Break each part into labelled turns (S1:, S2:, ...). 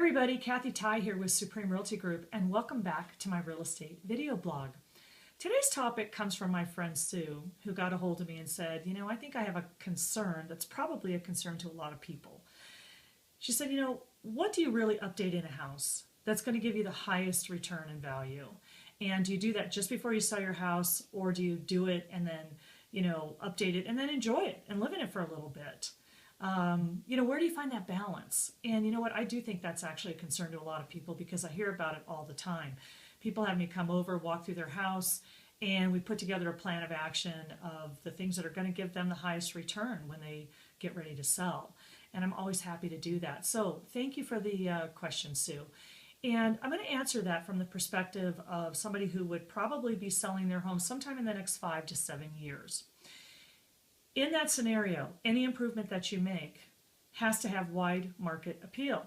S1: everybody, Kathy Ty here with Supreme Realty Group, and welcome back to my real estate video blog. Today's topic comes from my friend Sue, who got a hold of me and said, I think I have a concern that's probably a concern to a lot of people. She said, what do you really update in a house that's going to give you the highest return in value? And do you do that just before you sell your house, or do you do it and then, update it and then enjoy it and live in it for a little bit? Where do you find that balance? And you know what? I do think that's actually a concern to a lot of people because I hear about it all the time. People have me come over, walk through their house, and we put together a plan of action of the things that are going to give them the highest return when they get ready to sell. And I'm always happy to do that. So thank you for the question, Sue. And I'm going to answer that from the perspective of somebody who would probably be selling their home sometime in the next 5 to 7 years. In that scenario, any improvement that you make has to have wide market appeal.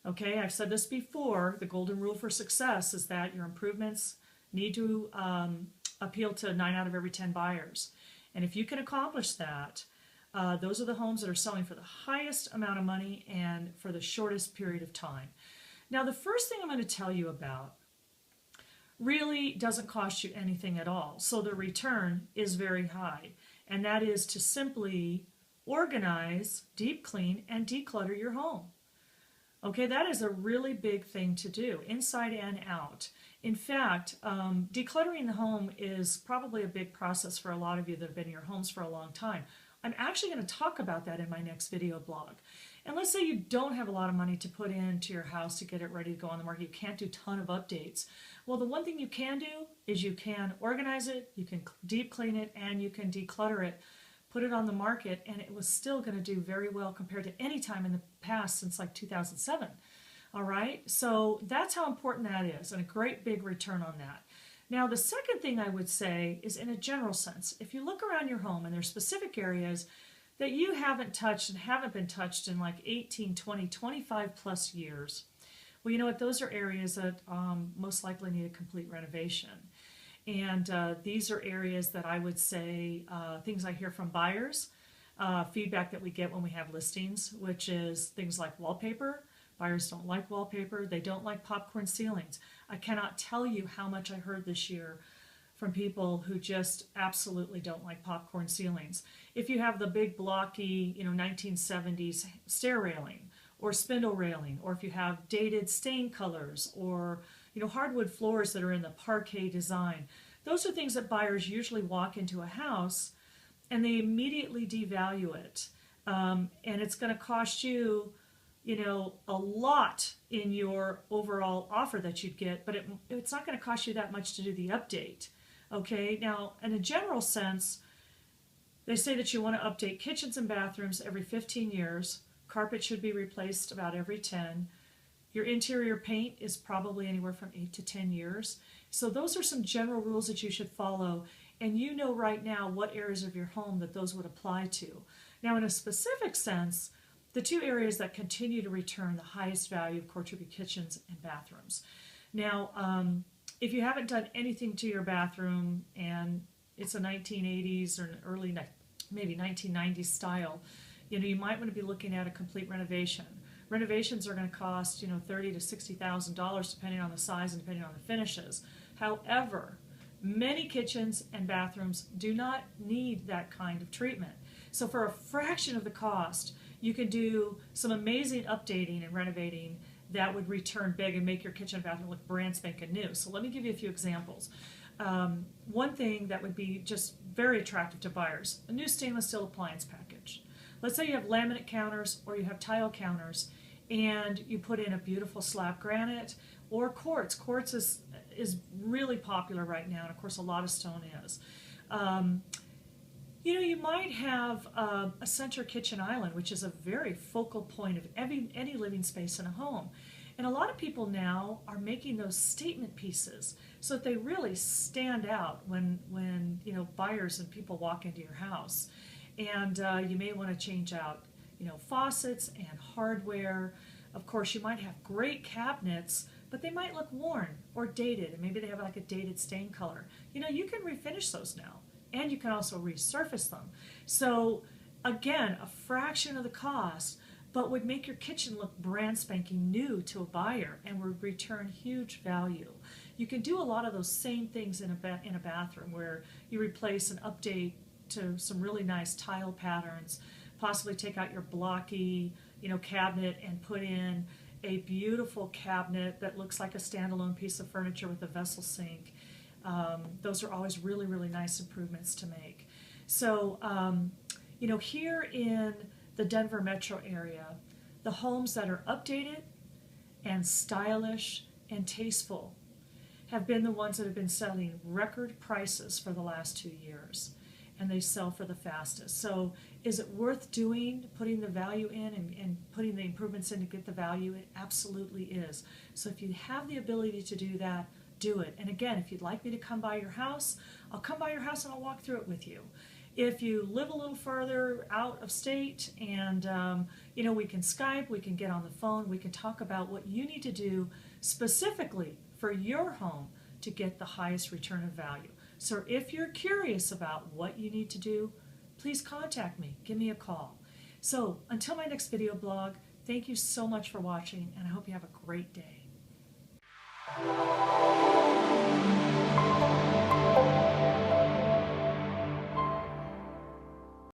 S1: Okay, I've said this before, the golden rule for success is that your improvements need to appeal to 9 out of every 10 buyers. And if you can accomplish that, those are the homes that are selling for the highest amount of money and for the shortest period of time. Now, the first thing I'm going to tell you about really doesn't cost you anything at all. So the return is very high. And that is to simply organize, deep clean, and declutter your home. Okay, that is a really big thing to do, inside and out. In fact, decluttering the home is probably a big process for a lot of you that have been in your homes for a long time. I'm actually going to talk about that in my next video blog. And let's say you don't have a lot of money to put into your house to get it ready to go on the market. You can't do a ton of updates. Well, the one thing you can do is you can organize it, you can deep clean it, and you can declutter it, put it on the market, and it was still going to do very well compared to any time in the past since like 2007. All right, so that's how important that is, and a great big return on that. Now, the second thing I would say is in a general sense, if you look around your home and there's specific areas that you haven't touched and haven't been touched in like 18, 20, 25 plus years, well, you know what? Those are areas that most likely need a complete renovation. And these are areas that I would say, things I hear from buyers, feedback that we get when we have listings, which is things like wallpaper. Buyers don't like wallpaper. They don't like popcorn ceilings. I cannot tell you how much I heard this year from people who just absolutely don't like popcorn ceilings. If you have the big blocky, 1970s stair railing or spindle railing, or if you have dated stain colors or, hardwood floors that are in the parquet design, those are things that buyers usually walk into a house and they immediately devalue it. And it's going to cost you, a lot in your overall offer that you'd get, but it's not going to cost you that much to do the update. Okay, now in a general sense, they say that you want to update kitchens and bathrooms every 15 years. Carpet should be replaced about every 10. Your interior paint is probably anywhere from 8 to 10 years. So those are some general rules that you should follow, and you know right now what areas of your home that those would apply to. Now in a specific sense, the two areas that continue to return the highest value, of course, would be kitchens and bathrooms. Now, if you haven't done anything to your bathroom and it's a 1980s or an early, maybe 1990s style, you might want to be looking at a complete renovation. Renovations are going to cost, $30,000 to $60,000 depending on the size and depending on the finishes. However, many kitchens and bathrooms do not need that kind of treatment. So for a fraction of the cost, you can do some amazing updating and renovating that would return big and make your kitchen and bathroom look brand spanking new. So let me give you a few examples. One thing that would be just very attractive to buyers, a new stainless steel appliance package. Let's say you have laminate counters or you have tile counters and you put in a beautiful slab granite or quartz. Quartz is really popular right now, and of course a lot of stone is. You might have a center kitchen island, which is a very focal point of any living space in a home. And a lot of people now are making those statement pieces so that they really stand out when buyers and people walk into your house. And you may want to change out, faucets and hardware. Of course, you might have great cabinets, but they might look worn or dated, and maybe they have like a dated stain color. You can refinish those now. And you can also resurface them. So again, a fraction of the cost, but would make your kitchen look brand spanking new to a buyer and would return huge value. You can do a lot of those same things in a bathroom, where you replace and update to some really nice tile patterns, possibly take out your blocky, cabinet and put in a beautiful cabinet that looks like a standalone piece of furniture with a vessel sink. Those are always really, really nice improvements to make. So, here in the Denver metro area, the homes that are updated and stylish and tasteful have been the ones that have been selling record prices for the last 2 years, and they sell for the fastest. So is it worth doing, putting the value in and putting the improvements in to get the value? It absolutely is. So if you have the ability to do that, do it. And again, if you'd like me to come by your house, I'll come by your house and I'll walk through it with you. If you live a little further out of state and, we can Skype, we can get on the phone, we can talk about what you need to do specifically for your home to get the highest return of value. So if you're curious about what you need to do, please contact me, give me a call. So until my next video blog, thank you so much for watching, and I hope you have a great day.